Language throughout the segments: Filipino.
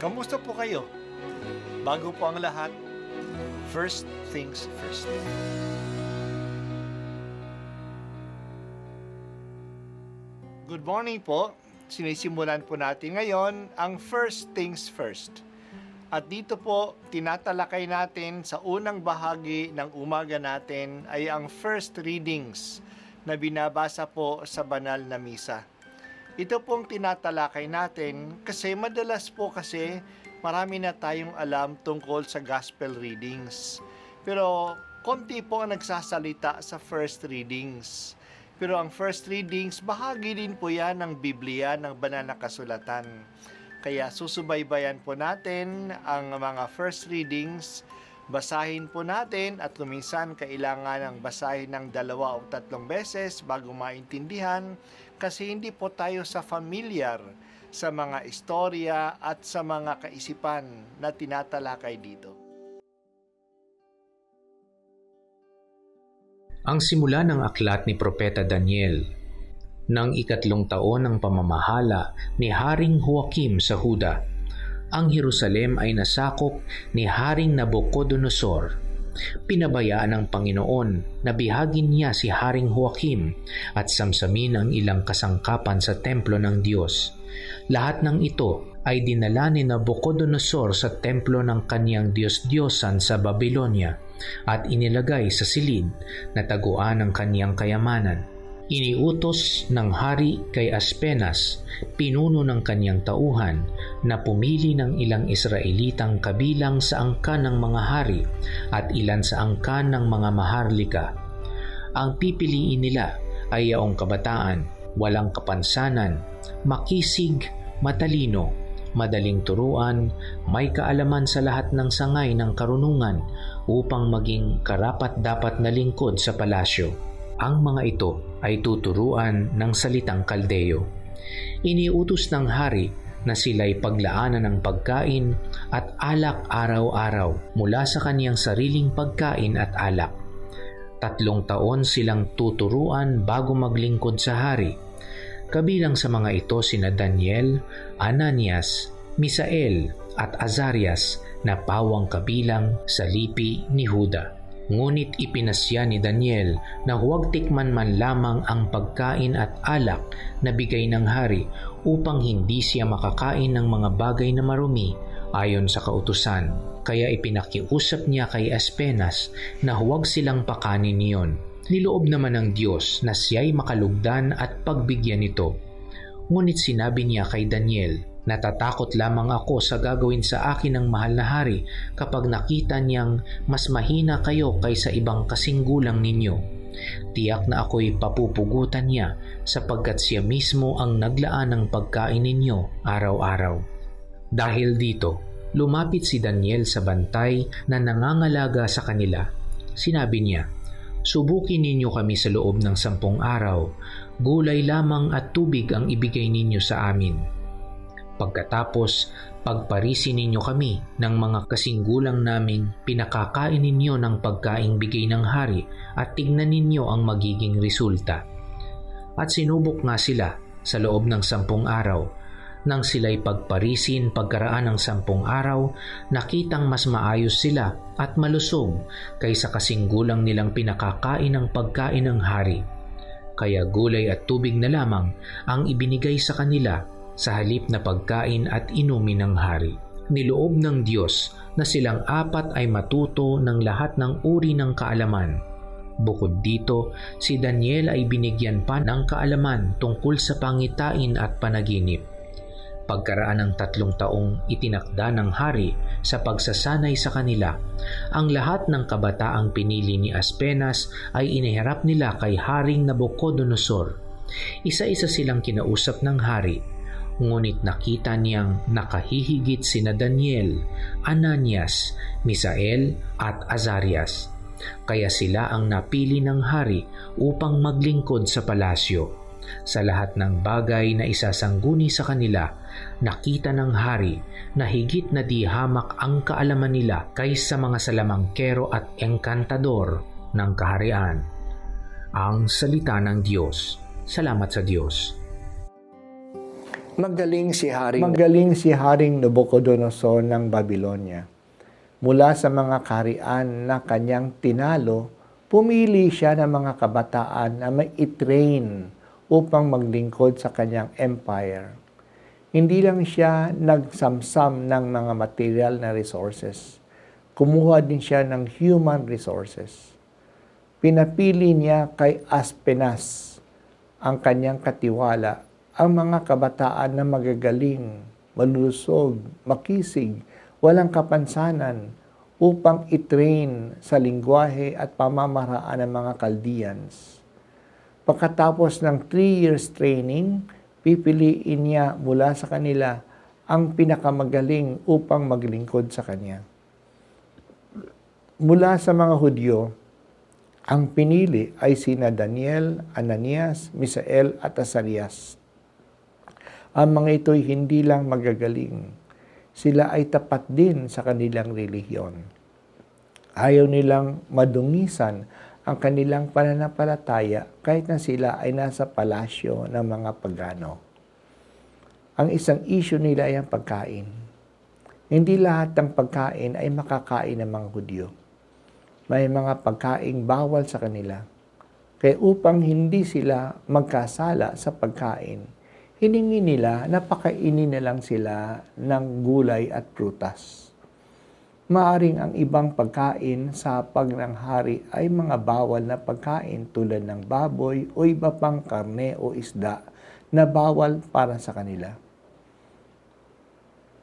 Kamusta po kayo? Bago po ang lahat, first things first. Good morning po. Sinisimulan po natin ngayon ang first things first. At dito po, tinatalakay natin sa unang bahagi ng umaga natin ay ang first readings na binabasa po sa banal na misa. Ito pong tinatalakay natin kasi madalas po marami na tayong alam tungkol sa gospel readings. Pero konti po ang nagsasalita sa first readings. Pero ang first readings, bahagi din po yan ng Biblia, ng banal na kasulatan. Kaya susubaybayan po natin ang mga first readings, basahin po natin at kuminsan kailangan ng basahin ng 2 o 3 beses bago maintindihan kasi hindi po tayo familiar sa mga istorya at sa mga kaisipan na tinatalakay dito. Ang simula ng aklat ni Propeta Daniel. Nang 3 taon ng pamamahala ni Haring Joachim sa Huda, ang Jerusalem ay nasakop ni Haring Nabucodonosor. Pinabayaan ng Panginoon na bihagin niya si Haring Joachim at samsamin ang ilang kasangkapan sa templo ng Diyos. Lahat ng ito ay dinala ni Nabucodonosor sa templo ng kaniyang Diyos-Diyosan sa Babylonia at inilagay sa silid na taguan ng kaniyang kayamanan. Iniutos ng hari kay Aspenas, pinuno ng kaniyang tauhan, na pumili ng ilang Israelitang kabilang sa angkan ng mga hari at ilan sa angkan ng mga maharlika. Ang pipiliin nila ay yaong kabataan, walang kapansanan, makisig, matalino, madaling turuan, may kaalaman sa lahat ng sangay ng karunungan upang maging karapat-dapat na lingkod sa palasyo. Ang mga ito ay tuturuan ng salitang Kaldeo. Iniutos ng hari na sila'y paglaanan ng pagkain at alak araw-araw mula sa kaniyang sariling pagkain at alak. 3 taon silang tuturuan bago maglingkod sa hari. Kabilang sa mga ito sina Daniel, Ananias, Misael at Azarias na pawang kabilang sa lipi ni Huda. Ngunit ipinasya ni Daniel na huwag tikman man lamang ang pagkain at alak na bigay ng hari upang hindi siya makakain ng mga bagay na marumi ayon sa kautusan. Kaya ipinakiusap niya kay Aspenas na huwag silang pakanin niyon. Niloob naman ng Diyos na siya'y makalugdan at pagbigyan nito. Ngunit sinabi niya kay Daniel, "Natatakot lamang ako sa gagawin sa akin ng mahal na hari kapag nakita niyang mas mahina kayo kaysa ibang kasinggulang ninyo. Tiyak na ako'y papupugutan niya sapagkat siya mismo ang naglaan ng pagkain ninyo araw-araw." Dahil dito, lumapit si Daniel sa bantay na nangangalaga sa kanila. Sinabi niya, "Subukin ninyo kami sa loob ng 10 araw. Gulay lamang at tubig ang ibigay ninyo sa amin. Pagkatapos, pagparisin ninyo kami ng mga kasinggulang naming pinakakain ninyo ng pagkaing bigay ng hari at tignan ninyo ang magiging resulta." At sinubok nga sila sa loob ng 10 araw. Nang sila'y pagparisin pagkaraan ng 10 araw, nakitang mas maayos sila at malusog kaysa kasinggulang nilang pinakakain ng pagkain ng hari. Kaya gulay at tubig na lamang ang ibinigay sa kanila sa halip na pagkain at inumin ng hari. Niloob ng Diyos na silang 4 ay matuto ng lahat ng uri ng kaalaman. Bukod dito, si Daniel ay binigyan pa ng kaalaman tungkol sa pangitain at panaginip. Pagkaraan ng 3 taong itinakda ng hari sa pagsasanay sa kanila, ang lahat ng kabataang pinili ni Aspenas ay iniharap nila kay Haring Nabucodonosor. Isa-isa silang kinausap ng hari, ngunit nakita niyang nakahihigit sina Daniel, Ananias, Misael at Azarias. Kaya sila ang napili ng hari upang maglingkod sa palasyo. Sa lahat ng bagay na isasangguni sa kanila, nakita ng hari na higit na di hamak ang kaalaman nila kaysa mga salamangkero at engkantador ng kaharian. Ang salita ng Diyos. Salamat sa Diyos. Magaling si Haring Nabucodonosor ng Babylonia. Mula sa mga kaharian na kanyang tinalo, pumili siya ng mga kabataan na may i-train upang maglingkod sa kanyang empire. Hindi lang siya nagsamsam ng mga material na resources. Kumuha din siya ng human resources. Pinapili niya kay Aspenas, ang kanyang katiwala, ang mga kabataan na magagaling, malulusog, makisig, walang kapansanan, upang i-train sa lingwahe at pamamaraan ng mga Chaldeans. Pagkatapos ng 3 years training, pipiliin niya mula sa kanila ang pinakamagaling upang maglingkod sa kanya. Mula sa mga Hudyo, ang pinili ay sina Daniel, Ananias, Misael at Azarias. Ang mga ito'y hindi lang magagaling, sila ay tapat din sa kanilang relihiyon. Ayaw nilang madungisan ang kanilang pananampalataya kahit na sila ay nasa palasyo ng mga pagano. Ang isang issue nila ay ang pagkain. Hindi lahat ng pagkain ay makakain ng mga Hudyo. May mga pagkaing bawal sa kanila. Kaya upang hindi sila magkasala sa pagkain, hiningi nila na pakainin na lang sila ng gulay at prutas. Maaring ang ibang pagkain sa hapag ng hari ay mga bawal na pagkain tulad ng baboy o iba pang karne o isda na bawal para sa kanila.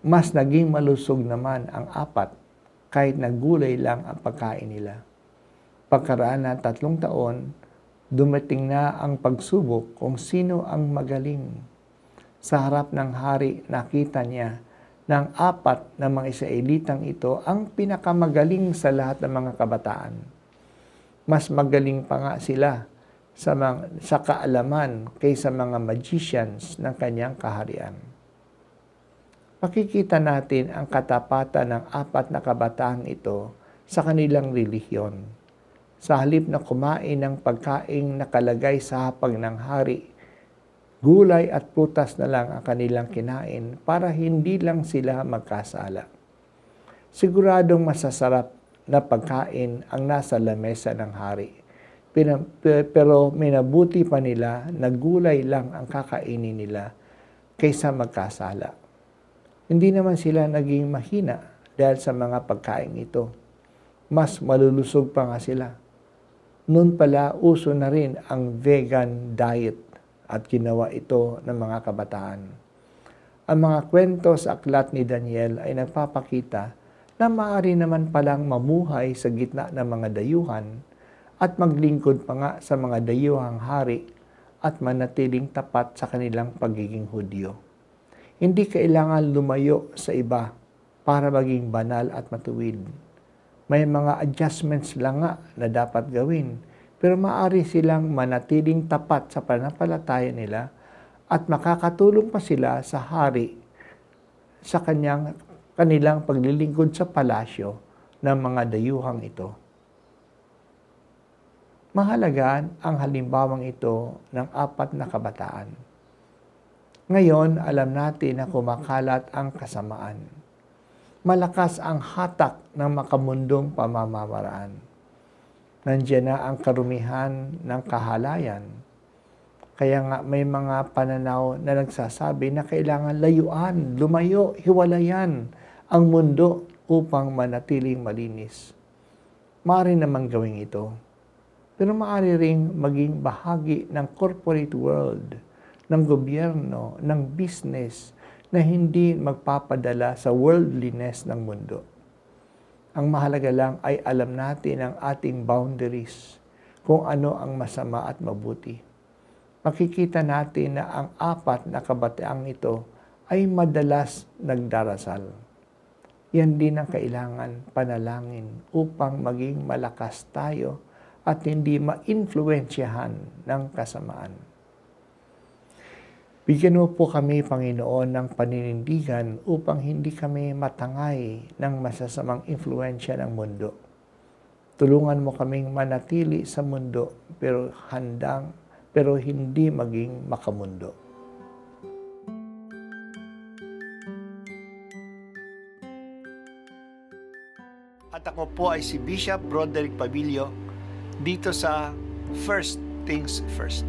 Mas naging malusog naman ang 4 kahit na gulay lang ang pagkain nila. Pagkaraan ng 3 taon, dumating na ang pagsubok kung sino ang magaling. Sa harap ng hari, nakita niya na ang 4 na mga Israelitang ito ang pinakamagaling sa lahat ng mga kabataan. Mas magaling pa nga sila sa kaalaman kaysa mga magicians ng kanyang kaharian. Makikita natin ang katapatan ng 4 na kabataang ito sa kanilang relihiyon. Sa halip na kumain ng pagkaing nakalagay sa hapag ng hari, gulay at prutas na lang ang kanilang kinain para hindi lang sila magkasala. Siguradong masasarap na pagkain ang nasa lamesa ng hari. Pero minabuti pa nila na gulay lang ang kakainin nila kaysa magkasala. Hindi naman sila naging mahina dahil sa mga pagkain ito. Mas malulusog pa nga sila. Noon pala uso na rin ang vegan diet at ginawa ito ng mga kabataan. Ang mga kwento sa aklat ni Daniel ay nagpapakita na maaari naman palang mamuhay sa gitna ng mga dayuhan at maglingkod pa nga sa mga dayuhang hari at manatiling tapat sa kanilang pagiging Hudyo. Hindi kailangan lumayo sa iba para maging banal at matuwid. May mga adjustments lang nga na dapat gawin, pero maaari silang manatiling tapat sa pananampalataya nila at makakatulong pa sila sa hari sa kanilang paglilingkod sa palasyo ng mga dayuhang ito. Mahalaga ang halimbawang ito ng 4 na kabataan. Ngayon, alam natin na kumakalat ang kasamaan. Malakas ang hatak ng makamundong pamamaraan. Nandiyan na ang karumihan ng kahalayan. Kaya nga may mga pananaw na nagsasabi na kailangan layuan, lumayo, hiwalayan ang mundo upang manatiling malinis. Maaari naman gawin ito. Pero maaari ring maging bahagi ng corporate world, ng gobyerno, ng business na hindi magpapadala sa worldliness ng mundo. Ang mahalaga lang ay alam natin ang ating boundaries, kung ano ang masama at mabuti. Makikita natin na ang 4 na kabataang ito ay madalas nagdarasal. Yan din ang kailangan panalangin upang maging malakas tayo at hindi ma-influensyahan ng kasamaan. Bigyan mo po kami, Panginoon, ng paninindigan upang hindi kami matangay ng masasamang impluensya ng mundo. Tulungan mo kaming manatili sa mundo pero hindi maging makamundo. At ako po ay si Bishop Broderick Pabilio dito sa First Things First.